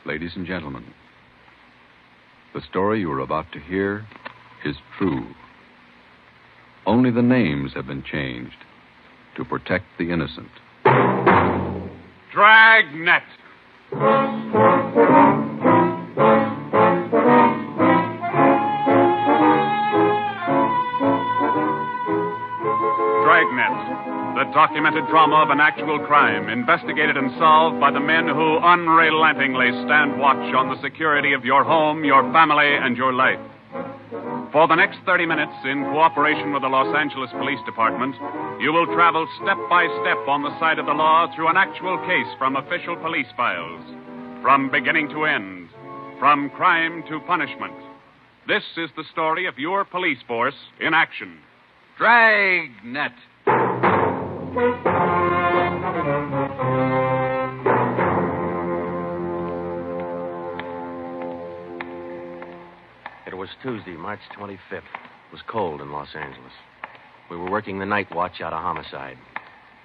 Ladies and gentlemen, the story you are about to hear is true. Only the names have been changed to protect the innocent. Dragnet. Dragnet, the documented drama of an actual crime, investigated and solved by the men who unrelentingly stand watch on the security of your home, your family, and your life. For the next 30 minutes, in cooperation with the Los Angeles Police Department, you will travel step by step on the side of the law through an actual case from official police files. From beginning to end, from crime to punishment. This is the story of your police force in action. Dragnet. It was Tuesday, March 25th. It was cold in Los Angeles. We were working the night watch out of Homicide.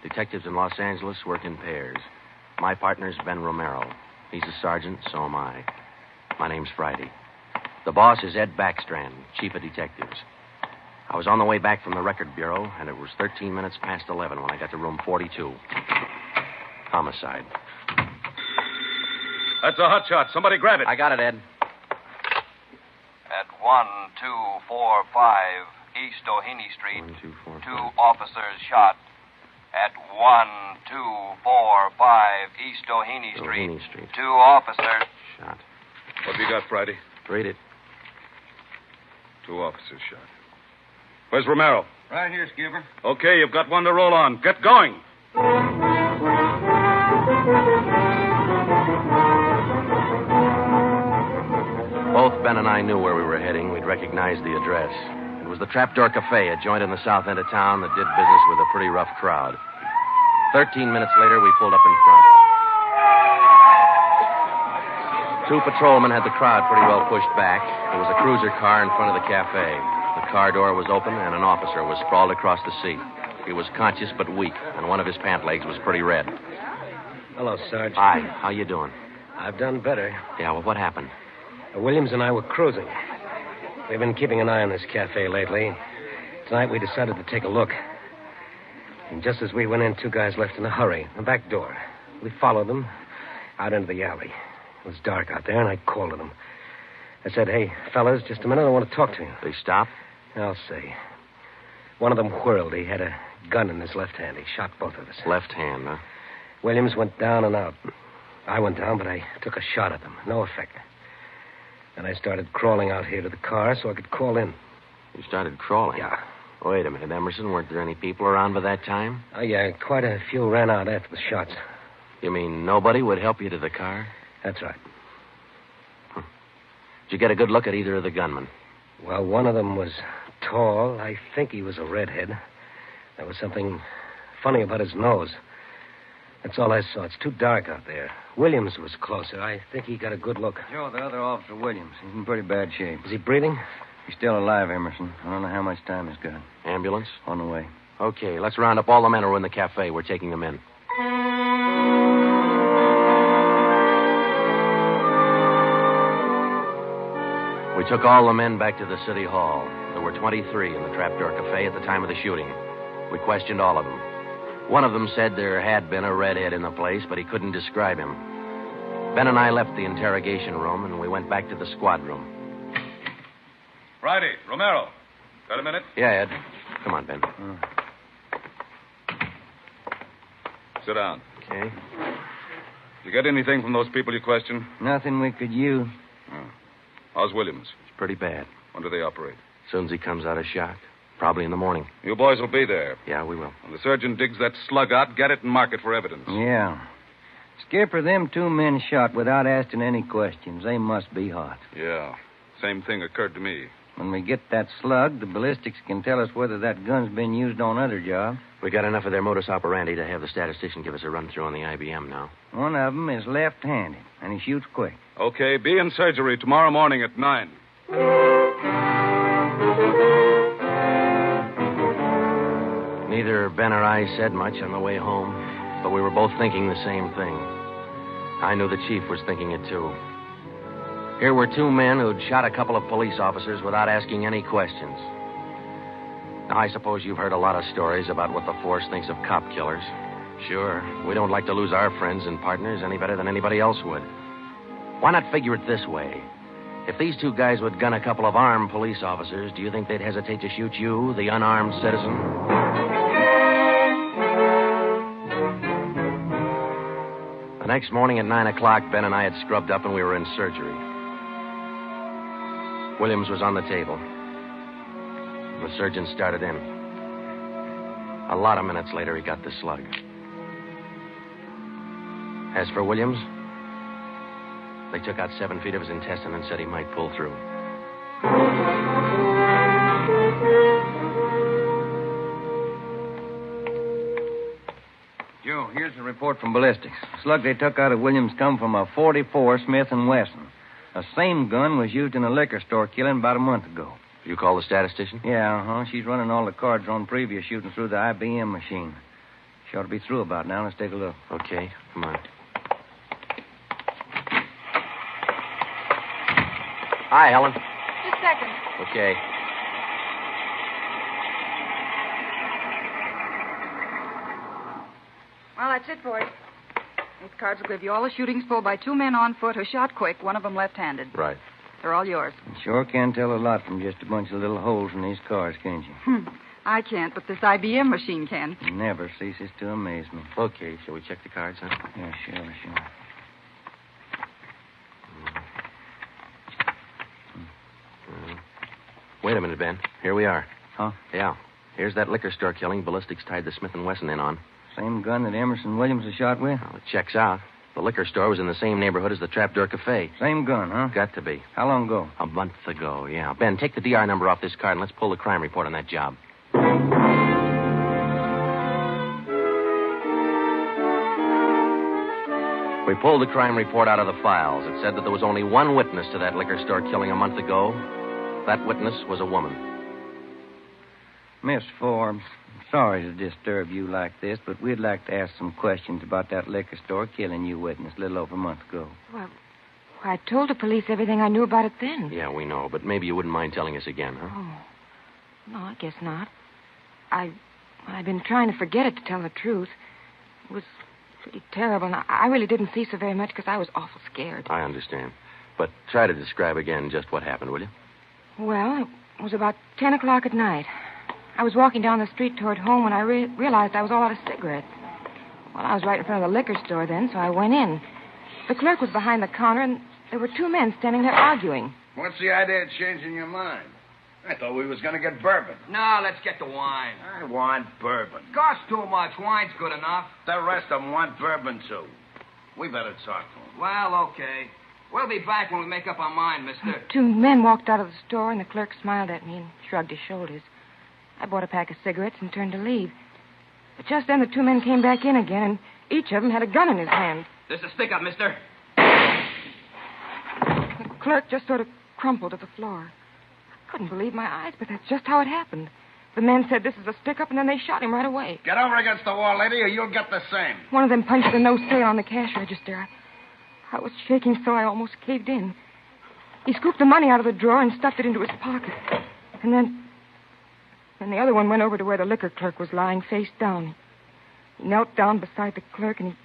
Detectives in Los Angeles work in pairs. My partner's Ben Romero. He's a sergeant, so am I. My name's Friday. The boss is Ed Backstrand, chief of detectives. I was on the way back from the record bureau, and it was 13 minutes past 11 when I got to room 42. Homicide. That's a hot shot. Somebody grab it. I got it, Ed. At 1245 East O'Henny Street, 1, 2, 4, 5. two officers shot. At 1245 East O'Henny Street, two officers shot. What have you got, Friday? Read it. 2 officers shot. Where's Romero? Right here, Skipper. Okay, you've got one to roll on. Get going. Both Ben and I knew where we were heading. We'd recognized the address. It was the Trapdoor Cafe, a joint in the south end of town that did business with a pretty rough crowd. 13 minutes later, we pulled up in front. 2 patrolmen had the crowd pretty well pushed back. There was a cruiser car in front of the cafe. The car door was open, and an officer was sprawled across the seat. He was conscious but weak, and one of his pant legs was pretty red. Hello, Sarge. Hi, how you doing? I've done better. Yeah, well, what happened? Williams and I were cruising. We've been keeping an eye on this cafe lately. Tonight we decided to take a look. And just as we went in, 2 guys left in a hurry. The back door. We followed them out into the alley. It was dark out there, and I called to them. I said, "Hey, fellas, just a minute. I want to talk to you." They stopped? I'll see. One of them whirled. He had a gun in his left hand. He shot both of us. Left hand, huh? Williams went down and out. I went down, but I took a shot at them. No effect. Then I started crawling out here to the car so I could call in. You started crawling? Yeah. Wait a minute, Emerson. Weren't there any people around by that time? Oh, yeah. Quite a few ran out after the shots. You mean nobody would help you to the car? That's right. Did you get a good look at either of the gunmen? Well, one of them was tall. I think he was a redhead. There was something funny about his nose. That's all I saw. It's too dark out there. Williams was closer. I think he got a good look. Joe, the other officer, Williams. He's in pretty bad shape. Is he breathing? He's still alive, Emerson. I don't know how much time he's got. Ambulance? On the way. Okay, let's round up all the men who are in the cafe. We're taking them in. We took all the men back to the city hall. There were 23 in the Trapdoor Cafe at the time of the shooting. We questioned all of them. One of them said there had been a redhead in the place, but he couldn't describe him. Ben and I left the interrogation room, and we went back to the squad room. Friday, Romero. Got a minute? Yeah, Ed. Come on, Ben. Sit down. Okay. You get anything from those people you questioned? Nothing we could use. Oh. How's Williams? It's pretty bad. When do they operate? As soon as he comes out of shock. Probably in the morning. You boys will be there. Yeah, we will. When the surgeon digs that slug out, get it and mark it for evidence. Yeah. Skipper, them 2 men shot without asking any questions. They must be hot. Yeah. Same thing occurred to me. When we get that slug, the ballistics can tell us whether that gun's been used on other jobs. We got enough of their modus operandi to have the statistician give us a run-through on the IBM now. One of them is left-handed, and he shoots quick. Okay, be in surgery tomorrow morning at 9. Neither Ben or I said much on the way home, but we were both thinking the same thing. I knew the chief was thinking it, too. Here were two men who'd shot a couple of police officers without asking any questions. Now, I suppose you've heard a lot of stories about what the force thinks of cop killers. Sure, we don't like to lose our friends and partners any better than anybody else would. Why not figure it this way? If these two guys would gun a couple of armed police officers, do you think they'd hesitate to shoot you, the unarmed citizen? The next morning at 9 o'clock, Ben and I had scrubbed up and we were in surgery. Williams was on the table. The surgeon started in. A lot of minutes later, he got the slug. As for Williams, they took out 7 feet of his intestine and said he might pull through. Joe, here's the report from ballistics. The slug they took out of Williams come from a .44 Smith & Wesson. The same gun was used in a liquor store killing about a month ago. You call the statistician? Yeah, She's running all the cards on previous shooting through the IBM machine. She ought to be through about now. Let's take a look. Okay, come on. Hi, Helen. Just a second. Okay. Well, that's it for you. These cards will give you all the shootings pulled by 2 men on foot who shot quick, one of them left-handed. Right. They're all yours. You sure can tell a lot from just a bunch of little holes in these cards, can't you? I can't, but this IBM machine can. It never ceases to amaze me. Okay, shall we check the cards, huh? Yeah, sure. Wait a minute, Ben. Here we are. Huh? Yeah. Here's that liquor store killing ballistics tied the Smith & Wesson in on. Same gun that Emerson Williams was shot with? Well, it checks out. The liquor store was in the same neighborhood as the Trapdoor Cafe. Same gun, huh? Got to be. How long ago? A month ago, yeah. Ben, take the DR number off this card and let's pull the crime report on that job. We pulled the crime report out of the files. It said that there was only one witness to that liquor store killing a month ago. That witness was a woman. Miss Forbes, I'm sorry to disturb you like this, but we'd like to ask some questions about that liquor store killing you witnessed a little over a month ago. Well, I told the police everything I knew about it then. Yeah, we know, but maybe you wouldn't mind telling us again, huh? Oh. No, I guess not. I've been trying to forget it, to tell the truth. It was pretty terrible, and I really didn't see so very much because I was awful scared. I understand. But try to describe again just what happened, will you? Well, it was about 10 o'clock at night. I was walking down the street toward home when I realized I was all out of cigarettes. Well, I was right in front of the liquor store then, so I went in. The clerk was behind the counter, and there were 2 men standing there arguing. What's the idea of changing your mind? I thought we was going to get bourbon. No, let's get the wine. I want bourbon. Costs too much. Wine's good enough. The rest of them want bourbon, too. We better talk to them. Well, okay. We'll be back when we make up our mind, mister. 2 men walked out of the store, and the clerk smiled at me and shrugged his shoulders. I bought a pack of cigarettes and turned to leave. But just then the 2 men came back in again, and each of them had a gun in his hand. This is a stick-up, mister. The clerk just sort of crumpled to the floor. I couldn't believe my eyes, but that's just how it happened. The men said this is a stick-up, and then they shot him right away. Get over against the wall, lady, or you'll get the same. One of them punched the no sale on the cash register. I was shaking so I almost caved in. He scooped the money out of the drawer and stuffed it into his pocket. And then the other one went over to where the liquor clerk was lying face down. He knelt down beside the clerk, and he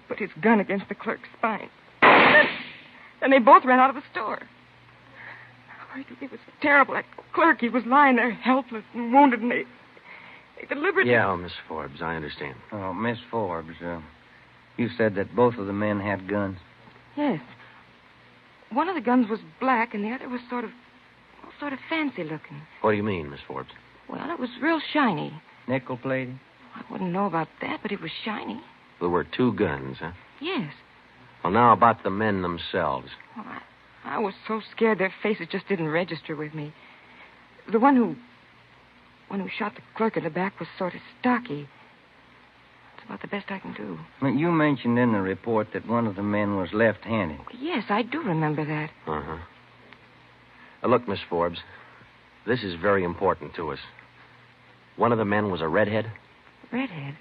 put his gun against the clerk's spine. Then they both ran out of the store. It was terrible. That clerk, he was lying there helpless and wounded, and they deliberately... Yeah, Miss Forbes, I understand. Oh, Miss Forbes, you said that both of the men had guns. Yes. One of the guns was black, and the other was sort of fancy looking. What do you mean, Miss Forbes? Well, it was real shiny. Nickel-plated? I wouldn't know about that, but it was shiny. There were 2 guns, huh? Yes. Well, now about the men themselves. Oh, I was so scared their faces just didn't register with me. The one who shot the clerk in the back was sort of stocky. That's about the best I can do. Well, you mentioned in the report that one of the men was left-handed. Yes, I do remember that. Uh-huh. Look, Miss Forbes, this is very important to us. One of the men was a redhead? Redhead?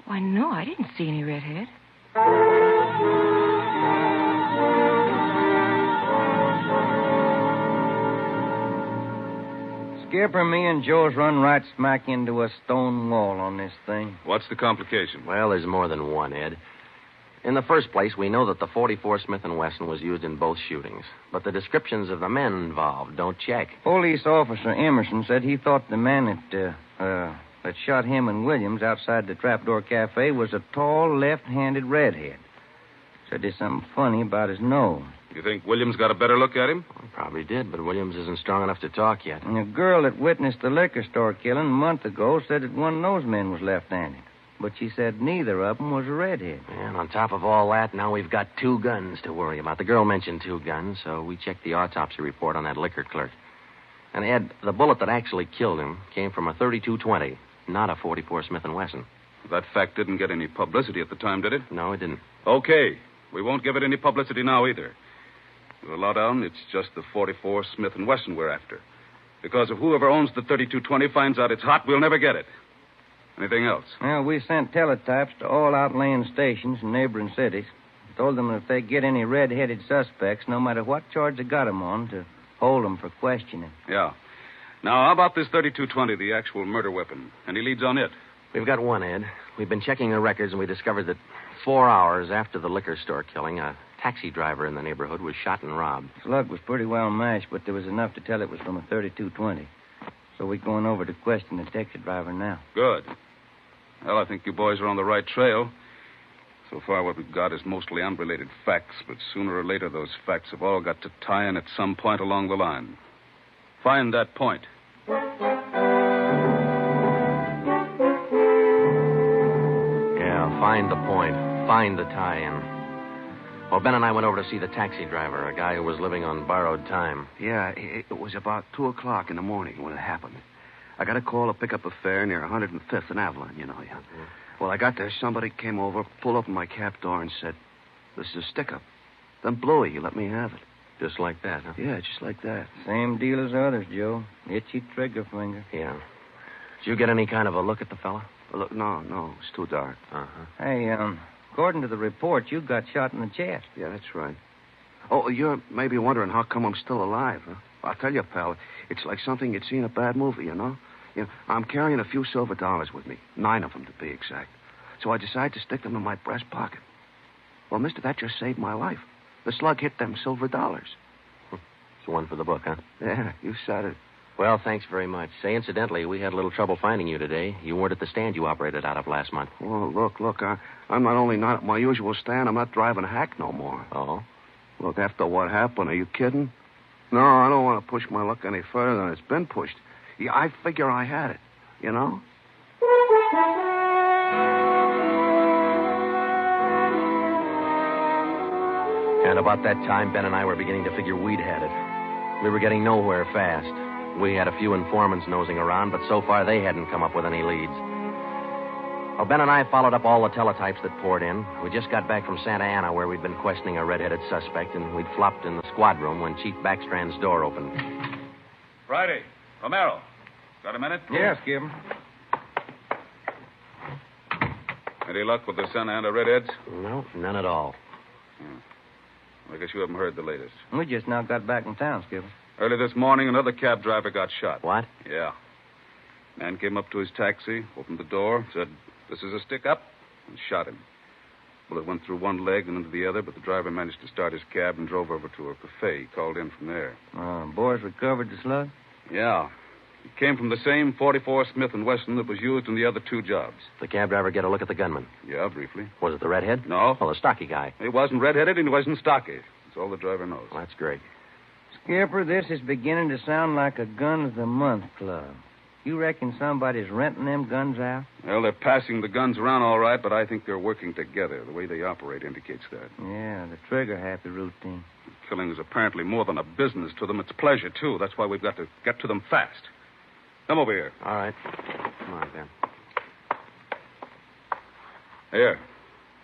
Why, no, I didn't see any redhead. Skipper, me and Joe's run right smack into a stone wall on this thing. What's the complication? Well, there's more than one, Ed. In the first place, we know that the .44 Smith & Wesson was used in both shootings, but the descriptions of the men involved don't check. Police officer Emerson said he thought the man that shot him and Williams outside the Trapdoor Cafe was a tall, left-handed redhead. Said there's something funny about his nose. You think Williams got a better look at him? Well, probably did, but Williams isn't strong enough to talk yet. And a girl that witnessed the liquor store killing a month ago said that one of those men was left-handed. But she said neither of them was a redhead. And on top of all that, now we've got 2 guns to worry about. The girl mentioned 2 guns, so we checked the autopsy report on that liquor clerk. And, Ed, the bullet that actually killed him came from a .32-20, not a .44 Smith & Wesson. That fact didn't get any publicity at the time, did it? No, it didn't. Okay. We won't give it any publicity now either. With a lowdown, it's just the .44 Smith & Wesson we're after. Because if whoever owns the .32-20 finds out it's hot, we'll never get it. Anything else? Well, we sent teletypes to all outlying stations in neighboring cities. Told them that if they get any red-headed suspects, no matter what charge they got them on, to hold them for questioning. Yeah. Now, how about this .32-20, the actual murder weapon? Any leads on it? We've got one, Ed. We've been checking the records, and we discovered that 4 hours after the liquor store killing, a taxi driver in the neighborhood was shot and robbed. Slug was pretty well matched, but there was enough to tell it was from a .32-20. So we're going over to question the taxi driver now. Good. Well, I think you boys are on the right trail. So far, what we've got is mostly unrelated facts, but sooner or later, those facts have all got to tie in at some point along the line. Find that point. Yeah, find the point. Find the tie-in. Well, Ben and I went over to see the taxi driver, a guy who was living on borrowed time. Yeah, it was about 2 o'clock in the morning when it happened. I got a call to pick up a fare near 105th and Avalon, you know. Yeah. Mm-hmm. Well, I got there. Somebody came over, pulled open my cab door, and said, "This is a stick-up." Then blew it. You let me have it. Just like that, huh? Yeah, just like that. Same deal as others, Joe. Itchy trigger finger. Yeah. Did you get any kind of a look at the fella? Look, no, it's too dark. Uh-huh. Hey, according to the report, you got shot in the chest. Yeah, that's right. Oh, you're maybe wondering how come I'm still alive, huh? I'll tell you, pal, it's like something you'd see in a bad movie, you know? I'm carrying a few silver dollars with me, 9 of them to be exact. So I decided to stick them in my breast pocket. Well, mister, that just saved my life. The slug hit them silver dollars. It's one for the book, huh? Yeah, you said it. Well, thanks very much. Say, incidentally, we had a little trouble finding you today. You weren't at the stand you operated out of last month. Well, look, I'm not only not at my usual stand, I'm not driving a hack no more. Oh? Look, after what happened, are you kidding? No, I don't want to push my luck any further than it's been pushed. Yeah, I figure I had it, you know? And about that time, Ben and I were beginning to figure we'd had it. We were getting nowhere fast. We had a few informants nosing around, but so far they hadn't come up with any leads. Well, Ben and I followed up all the teletypes that poured in. We just got back from Santa Ana, where we'd been questioning a red-headed suspect, and we'd flopped in the squad room when Chief Backstrand's door opened. Friday. Romero. Got a minute? Yes, Skipper. Any luck with the Santa Ana redheads? No, none at all. I guess you haven't heard the latest. We just now got back in town, Skipper. Early this morning, another cab driver got shot. What? Yeah. Man came up to his taxi, opened the door, said, "This is a stick-up," and shot him. Bullet went through one leg and into the other, but the driver managed to start his cab and drove over to a cafe. He called in from there. Boys recovered the slug? Yeah. It came from the same .44 Smith & Wesson that was used in the other 2 jobs. The cab driver get a look at the gunman? Yeah, briefly. Was it the redhead? No. Well, the stocky guy. He wasn't redheaded and he wasn't stocky. That's all the driver knows. Well, that's great. Skipper, this is beginning to sound like a gun of the month club. You reckon somebody's renting them guns out? Well, they're passing the guns around all right, but I think they're working together. The way they operate indicates that. Yeah, the trigger-happy routine. Killing is apparently more than a business to them. It's pleasure, too. That's why we've got to get to them fast. Come over here. All right. Come on, Ben. Here.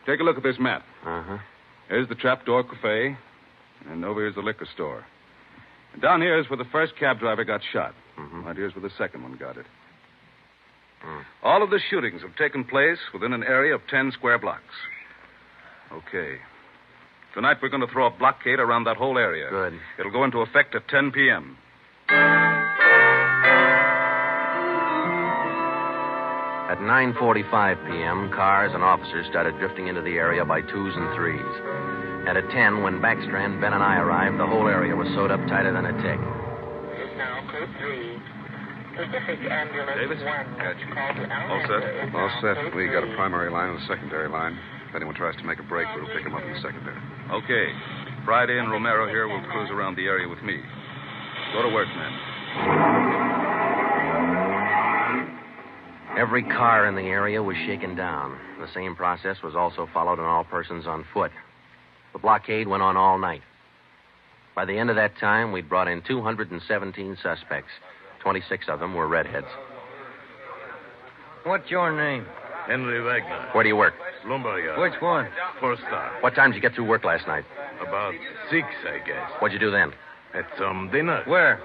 Take a look at this map. Uh-huh. Here's the Trapdoor Cafe, and over here's the liquor store. And down here is where the first cab driver got shot. Mm-hmm. Right here's where the second one got it. All of the shootings have taken place within an area of 10 square blocks. Okay. Tonight we're going to throw a blockade around that whole area. Good. It'll go into effect at 10 p.m. At 9:45 p.m., cars and officers started drifting into the area by twos and threes. And at 10, when Backstrand, Ben, and I arrived, the whole area was sewed up tighter than a tick. It is now code 3. Pacific Ambulance Davis? 1. Got you. All set? All set. We got a primary line and a secondary line. If anyone tries to make a break, we'll pick them up in the secondary. Okay. Friday and Romero here will cruise around the area with me. Go to work, men. Every car in the area was shaken down. The same process was also followed on all persons on foot. The blockade went on all night. By the end of that time, we'd brought in 217 suspects. 26 of them were redheads. What's your name? Henry Wagner. Where do you work? Lumberyard. Which one? First star. What time did you get through work last night? About 6, I guess. What'd you do then? Had some dinner. Where?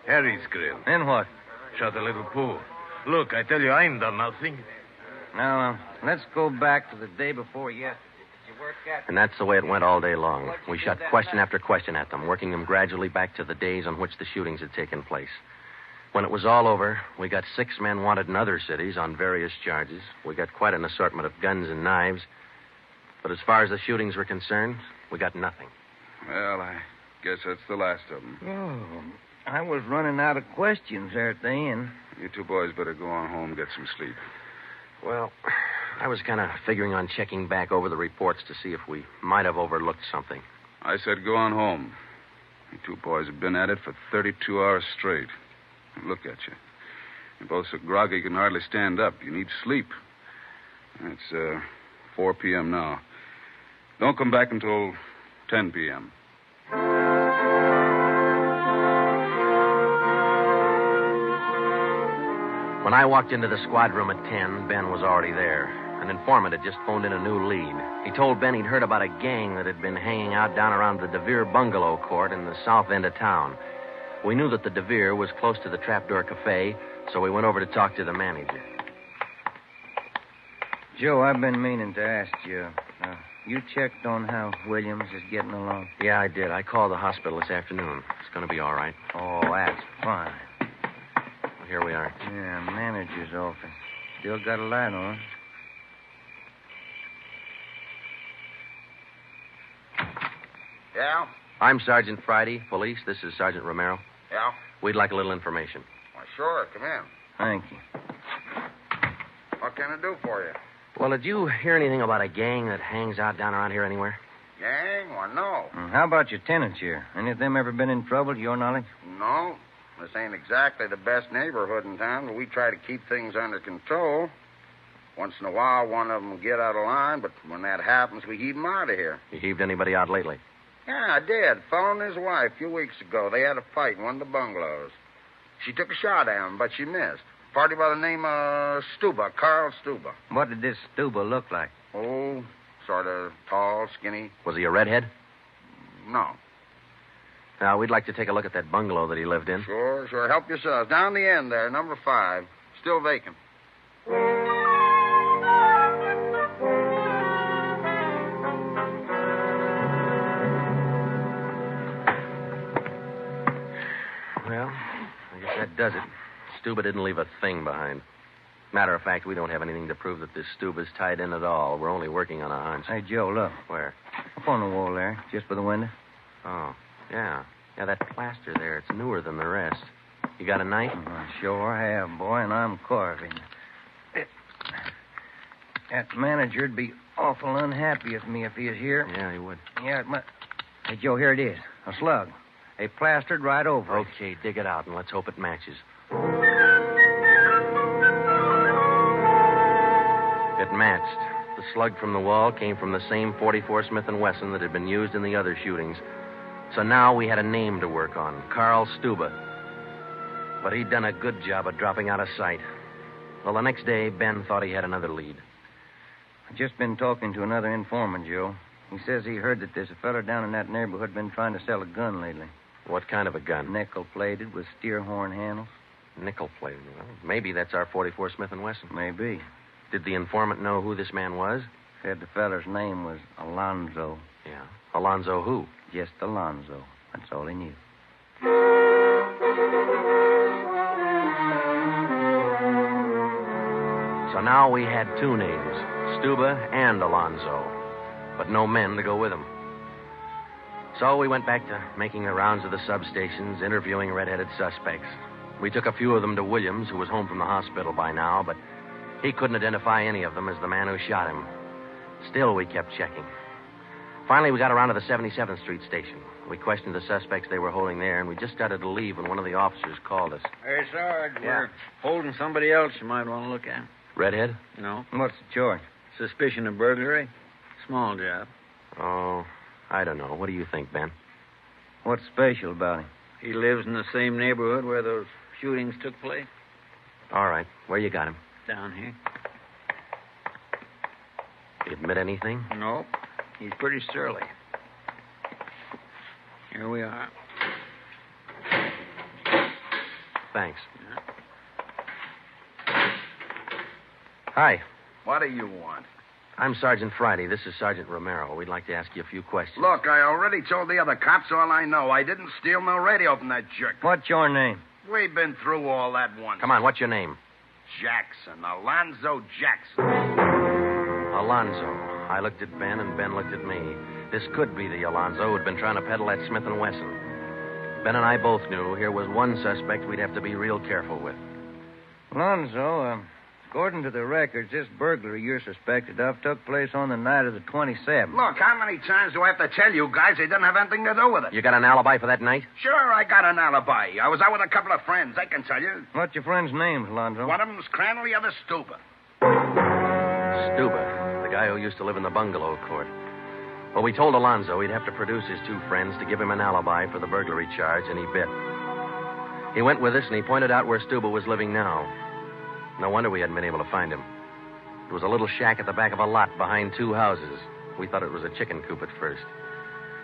Harry's Grill. And what? Shot a little pool. Look, I tell you, I ain't done nothing. Now, let's go back to the day before yesterday. Did you work at... And that's the way it went all day long. We shot question after question at them, working them gradually back to the days on which the shootings had taken place. When it was all over, we got 6 men wanted in other cities on various charges. We got quite an assortment of guns and knives. But as far as the shootings were concerned, we got nothing. Well, I guess that's the last of them. Oh, I was running out of questions there at the end. You two boys better go on home and get some sleep. Well, I was kind of figuring on checking back over the reports to see if we might have overlooked something. I said go on home. You two boys have been at it for 32 hours straight. Look at you. You're both so groggy you can hardly stand up. You need sleep. It's 4 p.m. now. Don't come back until 10 p.m. When I walked into the squad room at 10, Ben was already there. An informant had just phoned in a new lead. He told Ben he'd heard about a gang that had been hanging out down around the DeVere bungalow court in the south end of town. We knew that the DeVere was close to the Trapdoor Cafe, so we went over to talk to the manager. Joe, I've been meaning to ask you. You checked on how Williams is getting along? Yeah, I did. I called the hospital this afternoon. It's going to be all right. Oh, that's fine. Well, here we are. Yeah, manager's office. Still got a light on. Yeah? I'm Sergeant Friday, police. This is Sergeant Romero. Yeah? We'd like a little information. Why, sure. Come in. Thank you. What can I do for you? Well, did you hear anything about a gang that hangs out down around here anywhere? Gang? Why, no. How about your tenants here? Any of them ever been in trouble, to your knowledge? No. This ain't exactly the best neighborhood in town, but we try to keep things under control. Once in a while, one of them will get out of line, but when that happens, we heave them out of here. You heaved anybody out lately? Yeah, I did. Fellow and his wife a few weeks ago. They had a fight in one of the bungalows. She took a shot at him, but she missed. Party by the name of Stuba, Carl Stuba. What did this Stuba look like? Oh, sort of tall, skinny. Was he a redhead? No. Now, we'd like to take a look at that bungalow that he lived in. Sure. Help yourselves. Down the end there, number 5. Still vacant. Well, I guess that does it. Stuba didn't leave a thing behind. Matter of fact, we don't have anything to prove that this Stuba's tied in at all. We're only working on a hunch. Hey, Joe, look. Where? Up on the wall there, just by the window. Oh, yeah. Yeah, that plaster there, it's newer than the rest. You got a knife? I sure have, boy, and I'm carving. That manager'd be awful unhappy with me if he was here. Yeah, he would. Yeah, it might. Hey, Joe, here it is. A slug. They plastered right over it. Okay, dig it out, and let's hope it matches. It matched. The slug from the wall came from the same .44 Smith & Wesson that had been used in the other shootings. So now we had a name to work on, Carl Stuba. But he'd done a good job of dropping out of sight. Well, the next day, Ben thought he had another lead. I've just been talking to another informant, Joe. He says he heard that there's a fella down in that neighborhood been trying to sell a gun lately. What kind of a gun? Nickel-plated with steer horn handles. Nickel-plated? Well, maybe that's our .44 Smith & Wesson. Maybe. Did the informant know who this man was? Said the feller's name was Alonzo. Yeah. Alonzo who? Just Alonzo. That's all he knew. So now we had two names, Stuba and Alonzo, but no men to go with them. So we went back to making the rounds of the substations, interviewing red-headed suspects. We took a few of them to Williams, who was home from the hospital by now, but he couldn't identify any of them as the man who shot him. Still, we kept checking. Finally, we got around to the 77th Street station. We questioned the suspects they were holding there, and we just started to leave when one of the officers called us. Hey, Sarge, we're holding somebody else you might want to look at. Redhead? No. What's the charge? Suspicion of burglary. Small job. Oh, I don't know. What do you think, Ben? What's special about him? He lives in the same neighborhood where those shootings took place. All right. Where you got him? Down here. He admit anything? No. He's pretty surly. Here we are. Thanks. Hi. What do you want? I'm Sergeant Friday. This is Sergeant Romero. We'd like to ask you a few questions. Look, I already told the other cops all I know. I didn't steal no radio from that jerk. What's your name? We've been through all that once. Come on, what's your name? Jackson. Alonzo Jackson. Alonzo. I looked at Ben, and Ben looked at me. This could be the Alonzo who'd been trying to peddle that Smith & Wesson. Ben and I both knew here was one suspect we'd have to be real careful with. Alonzo, according to the records, this burglary you're suspected of took place on the night of the 27th. Look, how many times do I have to tell you guys they didn't have anything to do with it? You got an alibi for that night? Sure, I got an alibi. I was out with a couple of friends, I can tell you. What's your friends' names, Alonzo? One of them's Crandall, the other Stuba. Stuba, the guy who used to live in the bungalow court. Well, we told Alonzo he'd have to produce his two friends to give him an alibi for the burglary charge, and he bit. He went with us, and he pointed out where Stuba was living now. No wonder we hadn't been able to find him. It was a little shack at the back of a lot behind two houses. We thought it was a chicken coop at first.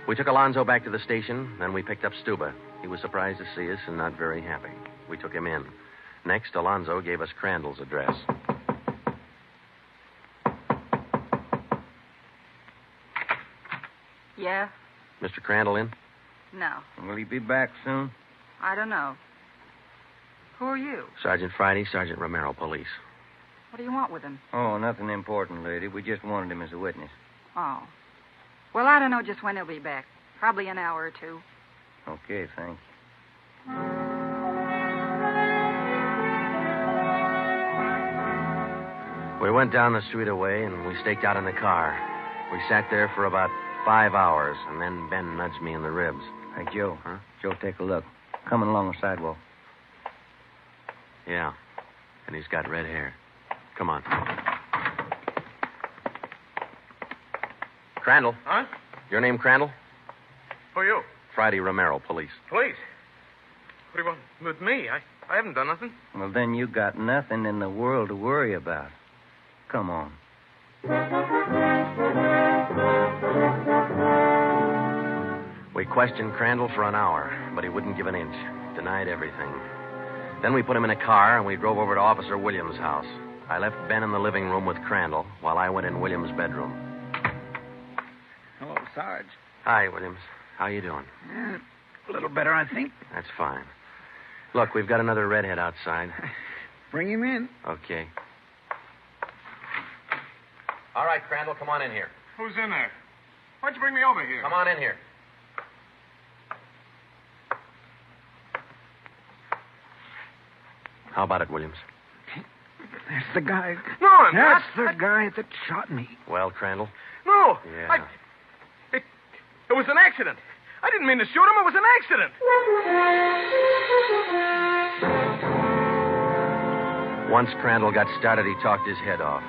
We took Alonzo back to the station, then we picked up Stuba. He was surprised to see us and not very happy. We took him in. Next, Alonzo gave us Crandall's address. Yeah? Mr. Crandall in? No. Will he be back soon? I don't know. Who are you? Sergeant Friday, Sergeant Romero, police. What do you want with him? Oh, nothing important, lady. We just wanted him as a witness. Oh. Well, I don't know just when he'll be back. Probably an hour or two. Okay, thanks. We went down the street away, and we staked out in the car. We sat there for about 5 hours, and then Ben nudged me in the ribs. Hey, Joe. Huh? Joe, take a look. Coming along the sidewalk. Yeah. And he's got red hair. Come on. Crandall. Huh? Your name Crandall? Who are you? Friday Romero, police. Police? What do you want with me? I haven't done nothing. Well, then you got nothing in the world to worry about. Come on. We questioned Crandall for an hour, but he wouldn't give an inch. Denied everything. Then we put him in a car, and we drove over to Officer Williams' house. I left Ben in the living room with Crandall while I went in Williams' bedroom. Hello, Sarge. Hi, Williams. How you doing? A little better, I think. That's fine. Look, we've got another redhead outside. Bring him in. Okay. All right, Crandall, come on in here. Who's in there? Why'd you bring me over here? Come on in here. How about it, Williams? That's the guy. No, I'm That's not. the guy that shot me. Well, Crandall? No. Yeah. It was an accident. I didn't mean to shoot him. It was an accident. Once Crandall got started, he talked his head off.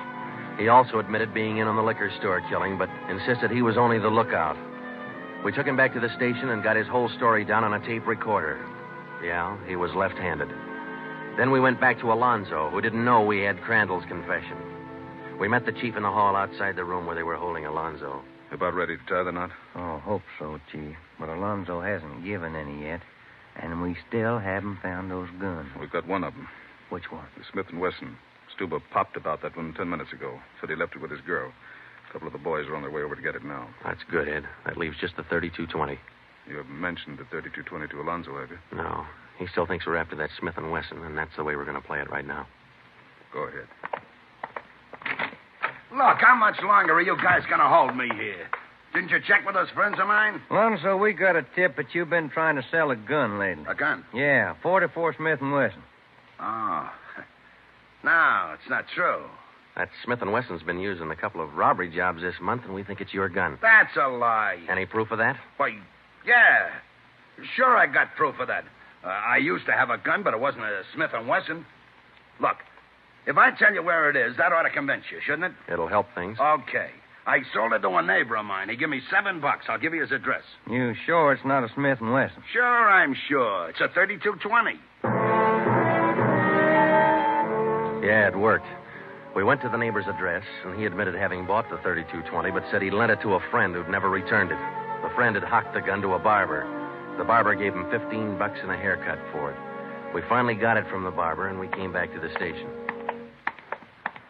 He also admitted being in on the liquor store killing, but insisted he was only the lookout. We took him back to the station and got his whole story down on a tape recorder. Yeah, he was left-handed. Then we went back to Alonzo, who didn't know we had Crandall's confession. We met the chief in the hall outside the room where they were holding Alonzo. About ready to tie the knot? Oh, hope so, Chief. But Alonzo hasn't given any yet. And we still haven't found those guns. We've got one of them. Which one? The Smith & Wesson. Stuba popped about that one 10 minutes ago. Said he left it with his girl. A couple of the boys are on their way over to get it now. That's good, Ed. That leaves just the 32-20. You haven't mentioned the 32-20 to Alonzo, have you? No. He still thinks we're after that Smith & Wesson, and that's the way we're going to play it right now. Go ahead. Look, how much longer are you guys going to hold me here? Didn't you check with those friends of mine? Alonzo, we got a tip that you've been trying to sell a gun lately. A gun? Yeah, 44 Smith & Wesson. Oh. No, it's not true. That Smith & Wesson's been used in a couple of robbery jobs this month, and we think it's your gun. That's a lie. Any proof of that? Why, yeah. Sure, I got proof of that. I used to have a gun, but it wasn't a Smith & Wesson. Look, if I tell you where it is, that ought to convince you, shouldn't it? It'll help things. Okay. I sold it to a neighbor of mine. He gave me $7. I'll give you his address. You sure it's not a Smith & Wesson? Sure, I'm sure. It's a 3220. Yeah, it worked. We went to the neighbor's address, and he admitted having bought the 3220, but said he lent it to a friend who'd never returned it. The friend had hocked the gun to a barber. The barber gave him $15 and a haircut for it. We finally got it from the barber, and we came back to the station.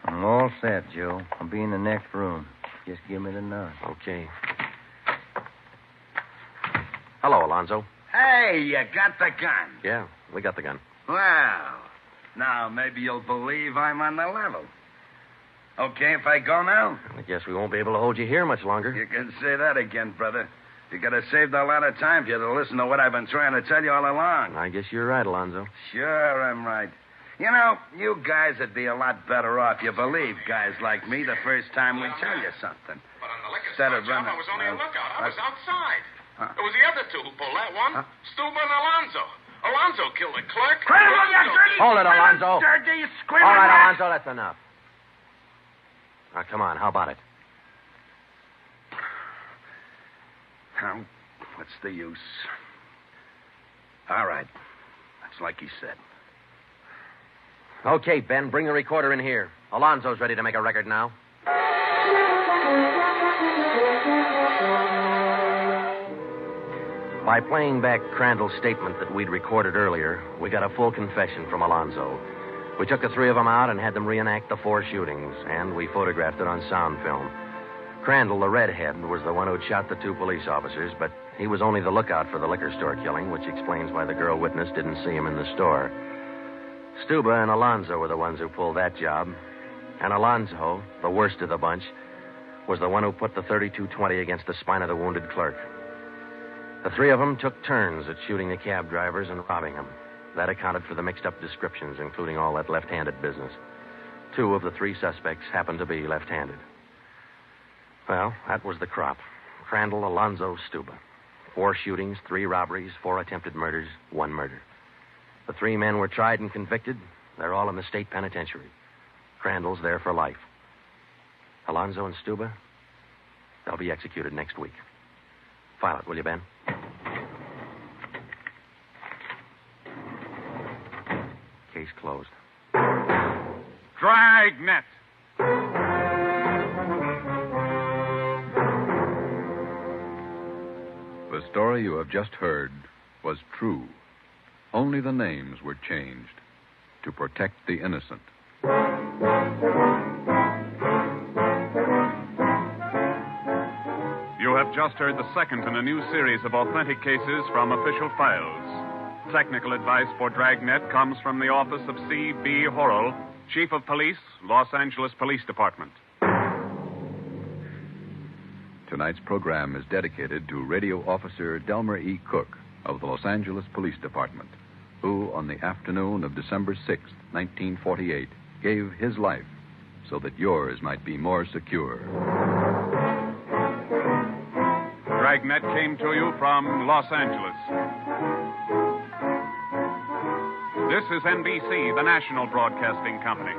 I'm all set, Joe. I'll be in the next room. Just give me the nod. Okay. Hello, Alonzo. Hey, you got the gun. Yeah, we got the gun. Well, now maybe you'll believe I'm on the level. Okay if I go now? I guess we won't be able to hold you here much longer. You can say that again, brother. You could have saved a lot of time if you'd have listened to what I've been trying to tell you all along. I guess you're right, Alonzo. Sure, I'm right. You know, you guys would be a lot better off you believe guys like me the first time we tell you something. But on the liquor Instead store of job, running- I was only a lookout. I was outside. Huh? It was the other two who pulled that one. Stuba and Alonzo. Alonzo killed the clerk. Hold it, Alonzo. Dirty, All right, Alonzo, that's enough. Now, come on, how about it? Now, what's the use? All right. That's like he said. Okay, Ben, bring the recorder in here. Alonzo's ready to make a record now. By playing back Crandall's statement that we'd recorded earlier, we got a full confession from Alonzo. We took the three of them out and had them reenact the 4 shootings, and we photographed it on sound film. Crandall, the redhead, was the one who'd shot the 2 police officers, but he was only the lookout for the liquor store killing, which explains why the girl witness didn't see him in the store. Stuba and Alonzo were the ones who pulled that job. And Alonzo, the worst of the bunch, was the one who put the 3220 against the spine of the wounded clerk. The 3 of them took turns at shooting the cab drivers and robbing them. That accounted for the mixed-up descriptions, including all that left-handed business. 2 of the 3 suspects happened to be left-handed. Well, that was the crop. Crandall, Alonzo, Stuba. 4 shootings, 3 robberies, 4 attempted murders, 1 murder. The 3 men were tried and convicted. They're all in the state penitentiary. Crandall's there for life. Alonzo and Stuba, they'll be executed next week. File it, will you, Ben? Case closed. Dragnet. The story you have just heard was true. Only the names were changed to protect the innocent. You have just heard the second in a new series of authentic cases from official files. Technical advice for Dragnet comes from the office of C.B. Horrell, Chief of Police, Los Angeles Police Department. Tonight's program is dedicated to Radio Officer Delmer E. Cook of the Los Angeles Police Department, who, on the afternoon of December 6, 1948, gave his life so that yours might be more secure. Dragnet came to you from Los Angeles. This is NBC, the national broadcasting company.